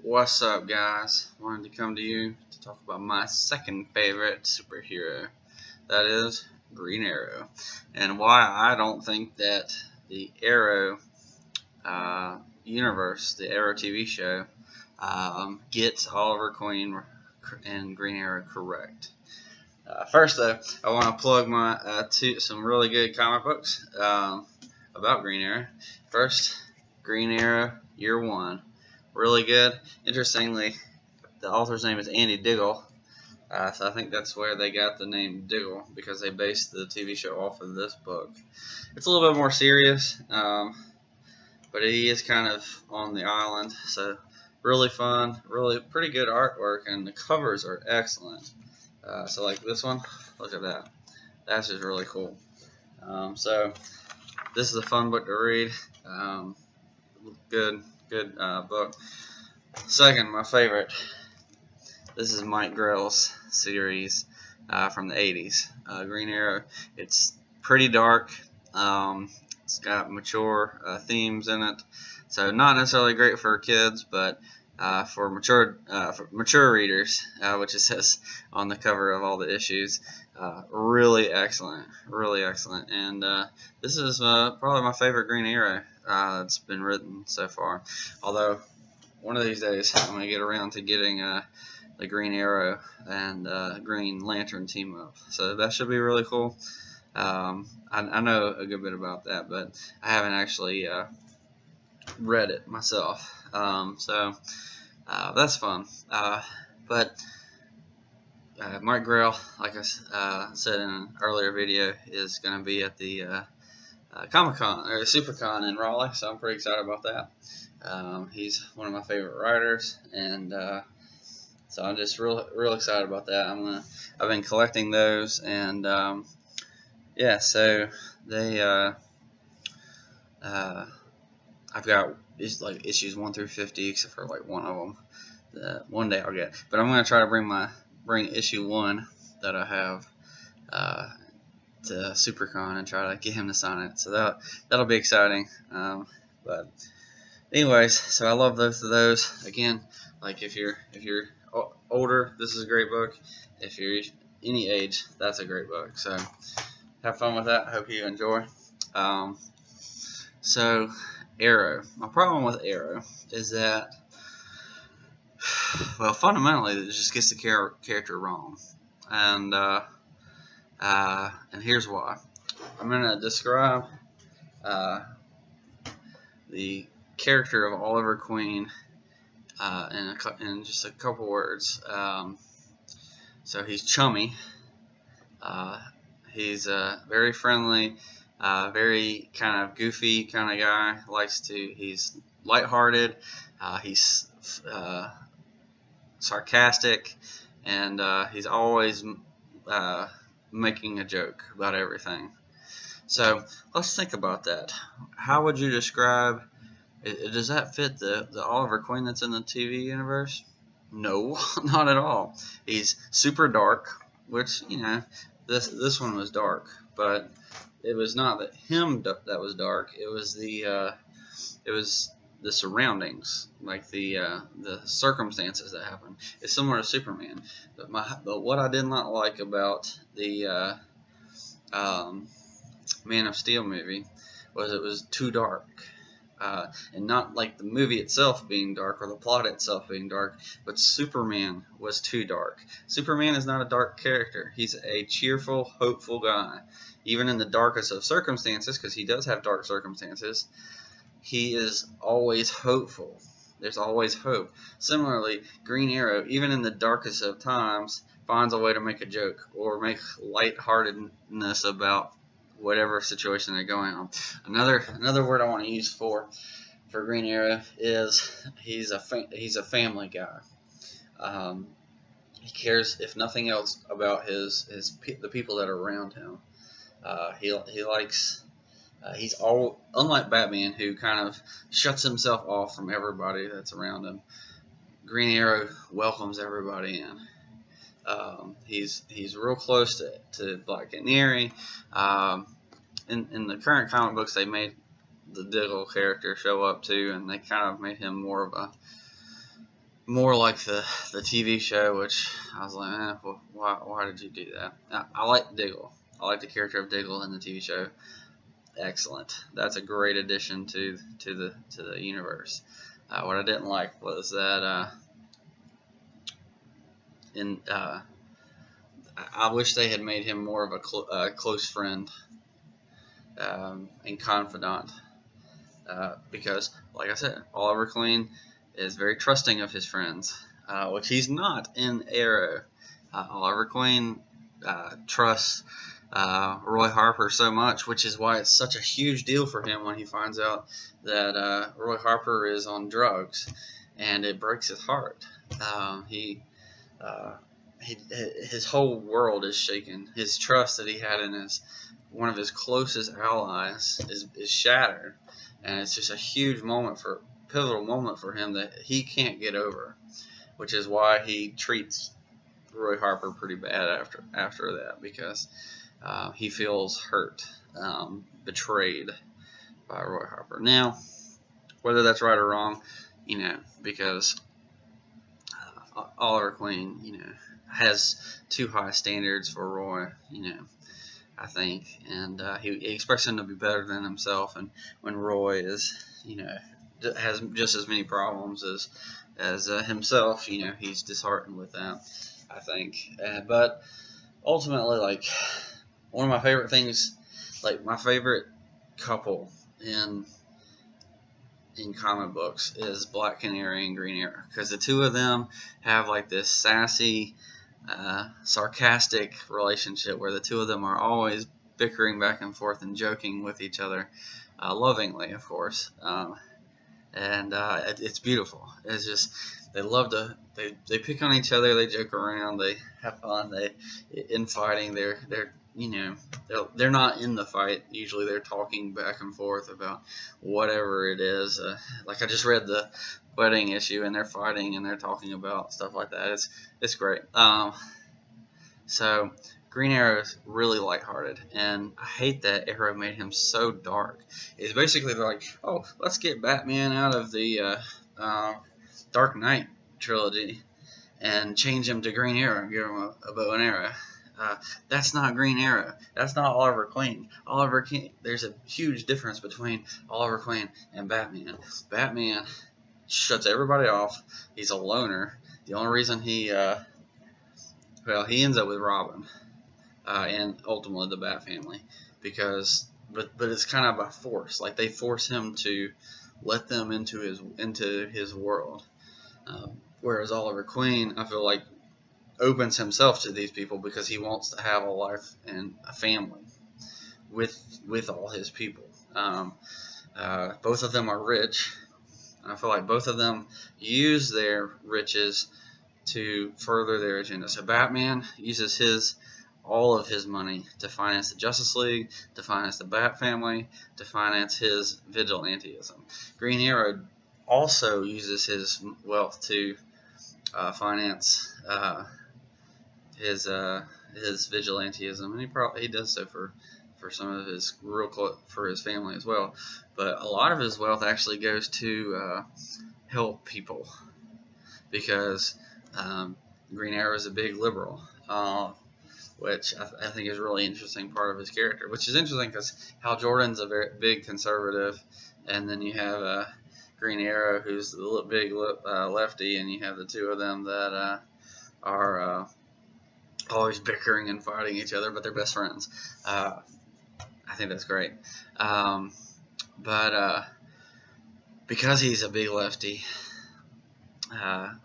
What's up, guys? Wanted to come to you to talk about my second favorite superhero. That is Green Arrow, and why I don't think that the Arrow universe, the Arrow TV show, gets Oliver Queen and Green Arrow correct. First, though, I want to plug my some really good comic books about Green Arrow. First, Green Arrow Year One, really good. Interestingly, the author's name is Andy Diggle, so I think that's where they got the name Diggle, because they based the TV show off of this book. It's a little bit more serious, but he is kind of on the island, so really fun, really pretty good artwork, and the covers are excellent. So like this one, look at that. That's just really cool. So this is a fun book to read. Good book. Second, my favorite. This is Mike Grell's series from the 80s. Green Arrow. It's pretty dark. It's got mature themes in it, so not necessarily great for kids, but for mature readers, which it says on the cover of all the issues. Really excellent, and this is probably my favorite Green Arrow that's been written so far. Although one of these days I'm gonna get around to getting the Green Arrow and Green Lantern team up, so that should be really cool. I know a good bit about that, but I haven't actually read it myself. So that's fun. But Mark Grell, like I said in an earlier video, is going to be at the Comic-Con or SuperCon in Raleigh, so I'm pretty excited about that. He's one of my favorite writers, and so I'm just real excited about that. I've been collecting those, and yeah, so they I've got like issues 1 through 50, except for like one of them. One day I'll get, but I'm gonna try to bring issue 1 that I have to SuperCon and try to get him to sign it. So that'll be exciting. But anyways, so I love both of those. Again, like if you're older, this is a great book. If you're any age, that's a great book. So have fun with that. Hope you enjoy. So Arrow. My problem with Arrow is that, well, fundamentally, it just gets the character wrong, and here's why. I'm gonna describe the character of Oliver Queen in just a couple words. So he's chummy. He's very friendly. Very kind of goofy kind of guy. He's lighthearted. He's sarcastic, and he's always making a joke about everything. So let's think about that. How would you describe? Does that fit the Oliver Queen that's in the TV universe? No, not at all. He's super dark, which, you know, this one was dark, but it was not him that was dark. It was the surroundings, like the circumstances that happened. It's similar to Superman, but what I did not like about the Man of Steel movie was it was too dark. And not like the movie itself being dark or the plot itself being dark, but Superman was too dark. Superman is not a dark character. He's a cheerful, hopeful guy. Even in the darkest of circumstances, because he does have dark circumstances, he is always hopeful. There's always hope. Similarly, Green Arrow, even in the darkest of times, finds a way to make a joke or make lightheartedness about whatever situation they're going on. Another word I want to use for Green Arrow is he's a family guy. He cares, if nothing else, about the people that are around him. He likes. He's unlike Batman, who kind of shuts himself off from everybody that's around him. Green Arrow welcomes everybody in. He's real close to Black Canary. In the current comic books, they made the Diggle character show up too, and they kind of made him more of more like the TV show, which I was like, well, why did you do that? I like Diggle. I like the character of Diggle in the TV show. Excellent. That's a great addition to the universe. What I didn't like was that I wish they had made him more of a close friend and confidant, because, like I said, Oliver Queen is very trusting of his friends, which he's not in Arrow. Oliver Queen trusts Roy Harper so much, which is why it's such a huge deal for him when he finds out that Roy Harper is on drugs, and it breaks his heart. His whole world is shaken. His trust that he had in one of his closest allies is shattered, and it's just a huge pivotal moment for him that he can't get over, which is why he treats Roy Harper pretty bad after that, because he feels hurt, betrayed by Roy Harper. Now, whether that's right or wrong, because Oliver Queen, has too high standards for Roy, I think, and he expects him to be better than himself. And when Roy has just as many problems as himself, he's disheartened with that, I think. But ultimately, like, one of my favorite things, like my favorite couple in comic books is Black Canary and Green Arrow, because the two of them have like this sassy, sarcastic relationship where the two of them are always bickering back and forth and joking with each other, lovingly, of course, and it's beautiful. It's just, they love to they pick on each other, they joke around, they have fun. In fighting, they're not in the fight. Usually they're talking back and forth about whatever it is. Like I just read the wedding issue, and they're fighting and they're talking about stuff like that. It's great. So Green Arrow is really lighthearted, and I hate that Arrow made him so dark. It's basically like, oh, let's get Batman out of the Dark Knight trilogy and change him to Green Arrow and give him a bow and arrow. That's not Green Arrow. That's not Oliver Queen. There's a huge difference between Oliver Queen and Batman. Batman shuts everybody off. He's a loner. The only reason he ends up with Robin and ultimately the Bat family, but it's kind of by force. Like, they force him to let them into his world. Whereas Oliver Queen, I feel like, opens himself to these people because he wants to have a life and a family with all his people. Both of them are rich. I feel like both of them use their riches to further their agenda. So Batman uses all of his money to finance the Justice League, to finance the Bat family, to finance his vigilantism. Green Arrow also uses his wealth to finance his vigilantism, and he does so for some of his for his family as well. But a lot of his wealth actually goes to help people, because Green Arrow is a big liberal, which I think is a really interesting part of his character. Which is interesting because Hal Jordan's a very big conservative, and then you have Green Arrow, who's the big lefty, and you have the two of them that are always bickering and fighting each other, but they're best friends. I think that's great. But because he's a big lefty,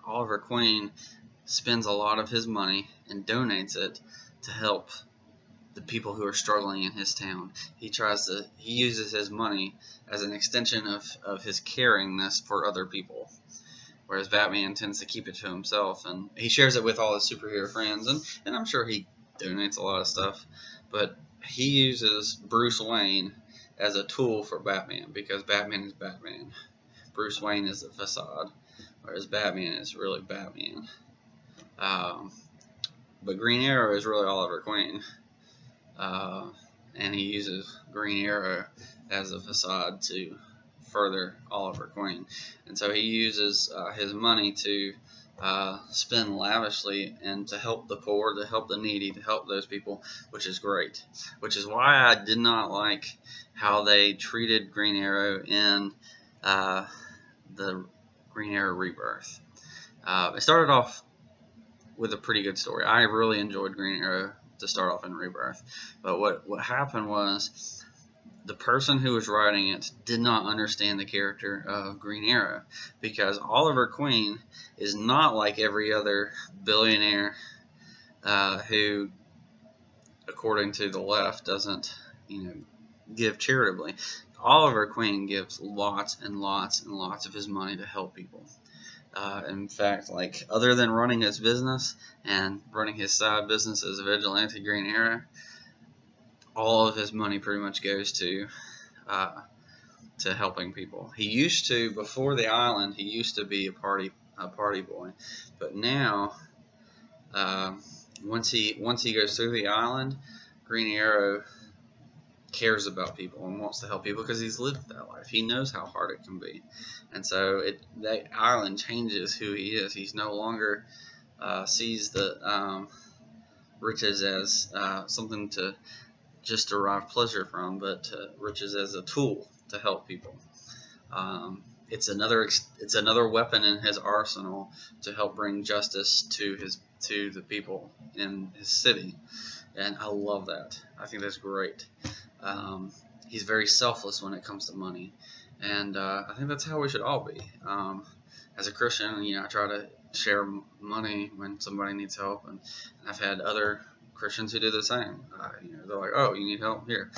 Oliver Queen spends a lot of his money and donates it to help the people who are struggling in his town. He uses his money as an extension of his caringness for other people, whereas Batman tends to keep it to himself, and he shares it with all his superhero friends, and I'm sure he donates a lot of stuff, but he uses Bruce Wayne as a tool for Batman, because Batman is Batman. Bruce Wayne is the facade, whereas Batman is really Batman. But Green Arrow is really Oliver Queen, and he uses Green Arrow as a facade to further Oliver Queen. And so he uses his money to spend lavishly and to help the poor, to help the needy, to help those people, which is great. Which is why I did not like how they treated Green Arrow in the Green Arrow Rebirth. It started off with a pretty good story. I really enjoyed Green Arrow to start off in Rebirth, but what happened was the person who was writing it did not understand the character of Green Arrow, because Oliver Queen is not like every other billionaire who, according to the left, doesn't, give charitably. Oliver Queen gives lots and lots and lots of his money to help people. In fact, like, other than running his business and running his side business as a vigilante Green Arrow, all of his money pretty much goes to helping people. He used to, before the island, he used to be a party boy, but now, once he goes through the island, Green Arrow cares about people and wants to help people because he's lived that life. He knows how hard it can be, and so that island changes who he is. He's no longer sees the riches as something to just derive pleasure from, but riches as a tool to help people. It's another weapon in his arsenal to help bring justice to the people in his city, and I love that. I think that's great. He's very selfless when it comes to money, and I think that's how we should all be. As a Christian, I try to share money when somebody needs help, and I've had other Christians who do the same. They're like, "Oh, you need help? Here,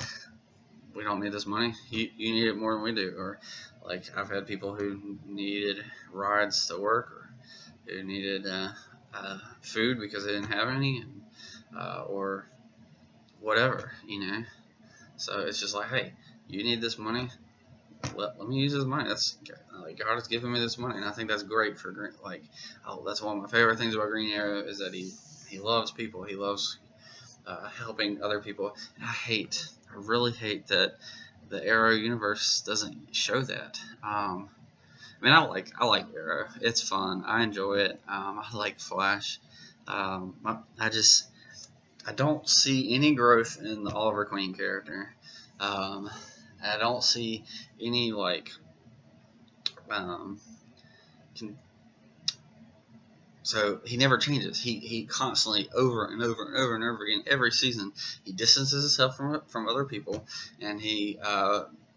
we don't need this money. You need it more than we do." Or, like, I've had people who needed rides to work, or who needed food because they didn't have any, or whatever, So it's just like, hey, you need this money. Let me use this money. That's like, God has given me this money, and I think that's great for Green. Like, that's one of my favorite things about Green Arrow is that he loves people. He loves helping other people. And I really hate that the Arrow universe doesn't show that. I like Arrow. It's fun. I enjoy it. I like Flash. I don't see any growth in the Oliver Queen character. I don't see any, like, so he never changes. He constantly, over and over and over and over again, every season, he distances himself from other people, and he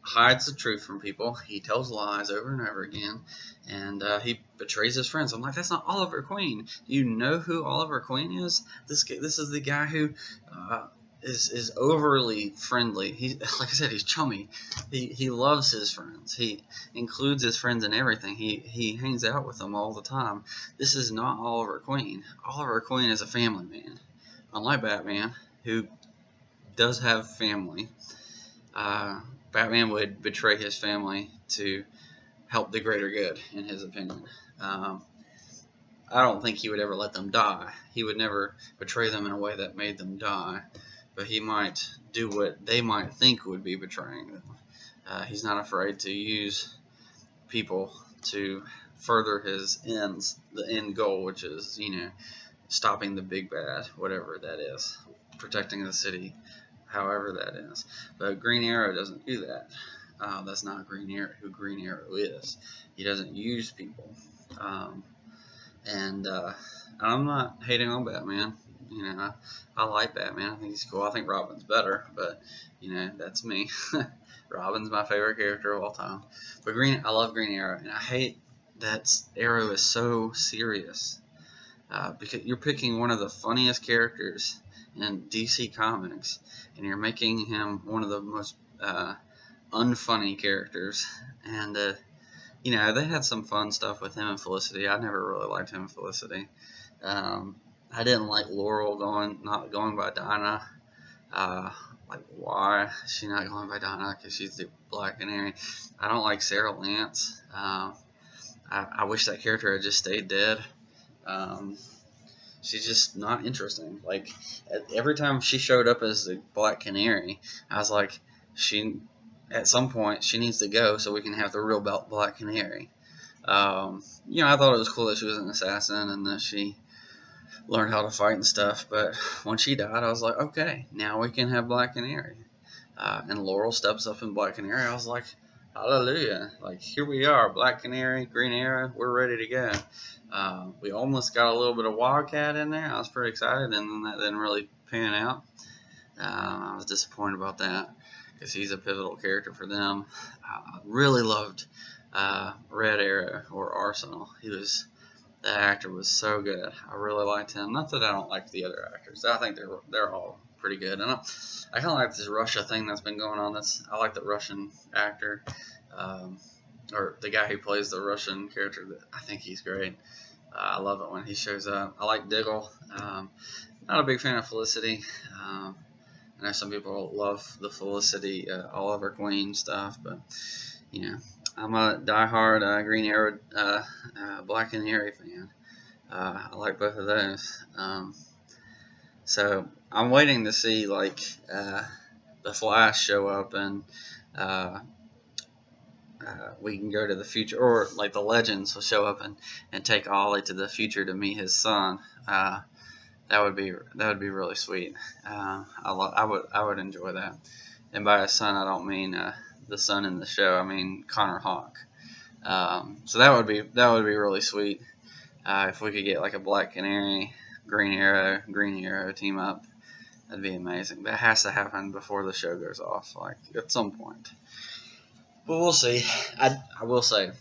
hides the truth from people. He tells lies over and over again, and he betrays his friends. I'm like, that's not Oliver Queen. Do you know who Oliver Queen is? This is the guy who is overly friendly. Like I said, he's chummy. He loves his friends. He includes his friends in everything. He hangs out with them all the time. This is not Oliver Queen. Oliver Queen is a family man, unlike Batman, who does have family. Batman would betray his family to help the greater good, in his opinion. I don't think he would ever let them die. He would never betray them in a way that made them die, but he might do what they might think would be betraying them. He's not afraid to use people to further his ends, the end goal, which is, stopping the big bad, whatever that is, protecting the city, however that is. But Green Arrow doesn't do that. That's not Green Arrow, who Green Arrow is. He doesn't use people. And I'm not hating on Batman. I like Batman. I think he's cool. I think Robin's better, but that's me. Robin's my favorite character of all time. But I love Green Arrow, and I hate that Arrow is so serious. Because you're picking one of the funniest characters in DC Comics, and you're making him one of the most unfunny characters. And they had some fun stuff with him and Felicity. I never really liked him and Felicity. I didn't like Laurel not going by Dinah. Like, why is she not going by Dinah? Because she's the Black Canary. I don't like Sarah Lance. I wish that character had just stayed dead. She's just not interesting. Like, every time she showed up as the Black Canary, I was like, at some point, she needs to go so we can have the real Black Canary. I thought it was cool that she was an assassin and that she learned how to fight and stuff. But when she died, I was like, okay, now we can have Black Canary. And Laurel steps up in Black Canary. I was like, hallelujah. Like, here we are, Black Canary, Green Arrow, we're ready to go. We almost got a little bit of Wildcat in there. I was pretty excited, and then that didn't really pan out. I was disappointed about that because he's a pivotal character for them. I really loved Red Arrow, or Arsenal. The actor was so good. I really liked him. Not that I don't like the other actors. I think they're all pretty good. And I kind of like this Russia thing that's been going on. I like the Russian actor, or the guy who plays the Russian character. I think he's great. I love it when he shows up. I like Diggle. Not a big fan of Felicity. I know some people love the Felicity Oliver Queen stuff, but I'm a diehard Green Arrow, Black Canary fan. I like both of those. So I'm waiting to see the Flash show up, and we can go to the future, or like the Legends will show up and take Ollie to the future to meet his son. That would be really sweet. I would enjoy that. And by a son, I don't mean the son in the show. I mean Connor Hawke. So that would be really sweet if we could get like a Black Canary, Green Arrow team up. That'd be amazing. That has to happen before the show goes off, like at some point. But we'll see. I will say,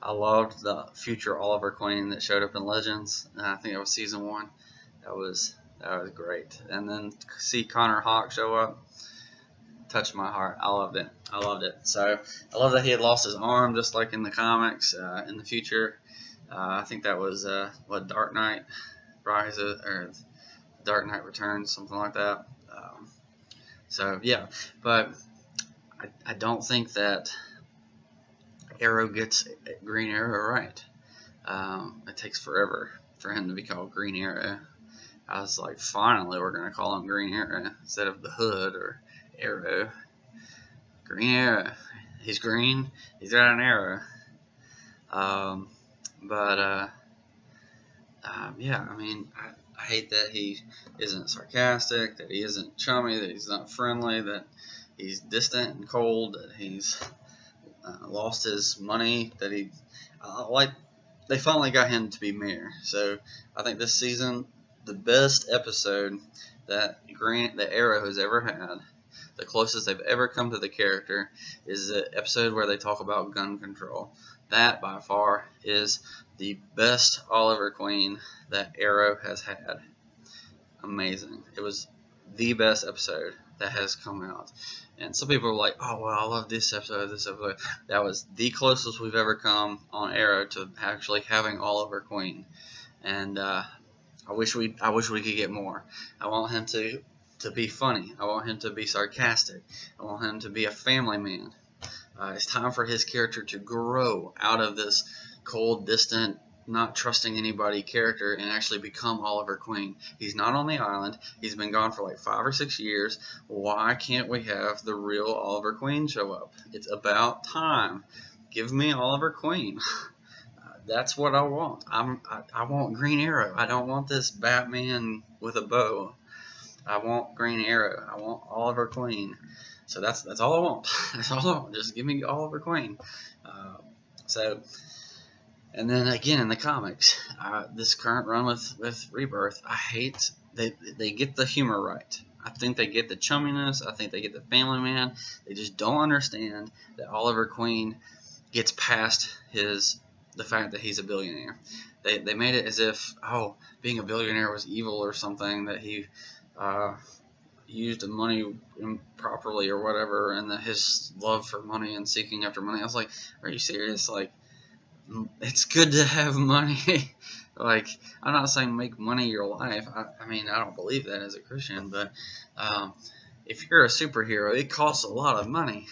I loved the future Oliver Queen that showed up in Legends. I think it was season 1. That was great. And then see Connor Hawke show up, touched my heart. I loved it. So I love that he had lost his arm, just like in the comics. In the future, I think that was Dark Knight Rises or Dark Knight Returns, something like that. So yeah, but I don't think that Arrow gets Green Arrow right. It takes forever for him to be called Green Arrow. I was like, finally, we're going to call him Green Arrow instead of the Hood or Arrow. Green Arrow. He's green. He's got an arrow. Yeah, I mean, I hate that he isn't sarcastic, that he isn't chummy, that he's not friendly, that he's distant and cold, that he's lost his money, that they finally got him to be mayor. So I think this season, the best episode that Arrow has ever had, the closest they've ever come to the character, is the episode where they talk about gun control. That, by far, is the best Oliver Queen that Arrow has had. Amazing. It was the best episode that has come out. And some people are like, oh, well, I love this episode. That was the closest we've ever come on Arrow to actually having Oliver Queen. And I wish we could get more. I want him to be funny. I want him to be sarcastic. I want him to be a family man. It's time for his character to grow out of this cold, distant, not trusting anybody character and actually become Oliver Queen. He's not on the island. He's been gone for like 5 or 6 years. Why can't we have the real Oliver Queen show up? It's about time. Give me Oliver Queen. That's what I want. I want Green Arrow. I don't want this Batman with a bow. I want Green Arrow. I want Oliver Queen. So that's all I want. That's all I want. Just give me Oliver Queen. And then again in the comics, this current run with Rebirth, I hate they get the humor right. I think they get the chumminess. I think they get the family man. They just don't understand that Oliver Queen gets past the fact that he's a billionaire. They made it as if, being a billionaire was evil or something, that he used the money improperly or whatever, and that his love for money and seeking after money. I was like, are you serious? Like, it's good to have money. Like, I'm not saying make money your life. I mean, I don't believe that as a Christian, but if you're a superhero, it costs a lot of money.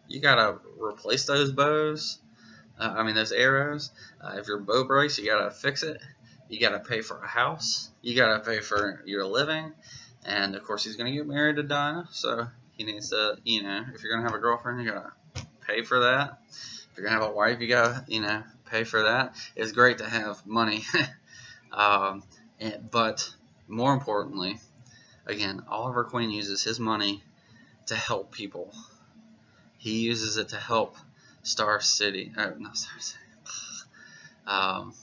You gotta replace those bows. Those arrows. If your bow breaks, you gotta fix it. You gotta pay for a house. You gotta pay for your living. And of course, he's gonna get married to Dinah, so he needs to, if you're gonna have a girlfriend, you gotta pay for that. If you're gonna have a wife, you gotta, pay for that. It's great to have money, but more importantly, again, Oliver Queen uses his money to help people. He uses it to help Star City, not Star City. Um,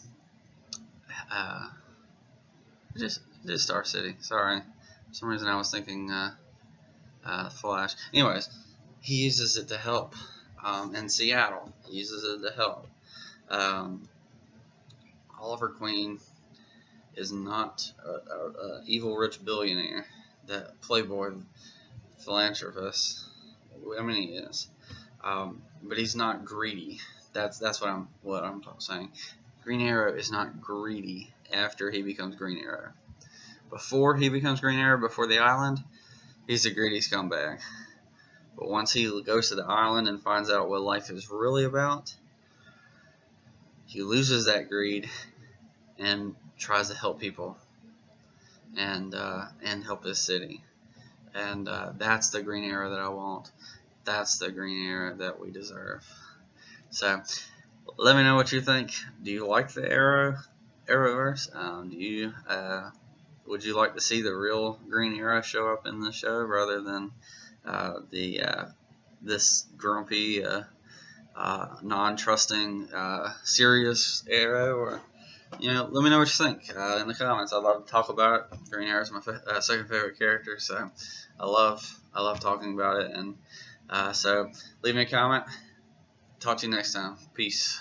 just Star City. Sorry, for some reason I was thinking Flash. Anyways, he uses it to help. In Seattle, he uses it to help. Oliver Queen is not a evil rich billionaire, that playboy philanthropist. I mean, he is, but he's not greedy. That's what I'm saying. Green Arrow is not greedy after he becomes Green Arrow. Before he becomes Green Arrow, before the island, he's a greedy scumbag. But once he goes to the island and finds out what life is really about, he loses that greed and tries to help people and help his city. And that's the Green Arrow that I want. That's the Green Arrow that we deserve. So let me know what you think. Do you like the Arrowverse? Would you like to see the real Green Arrow show up in the show rather than this grumpy, non-trusting, serious Arrow? Or let me know what you think in the comments. I'd love to talk about it. Green Arrow is my second favorite character, so I love talking about it. And so leave me a comment. Talk to you next time. Peace.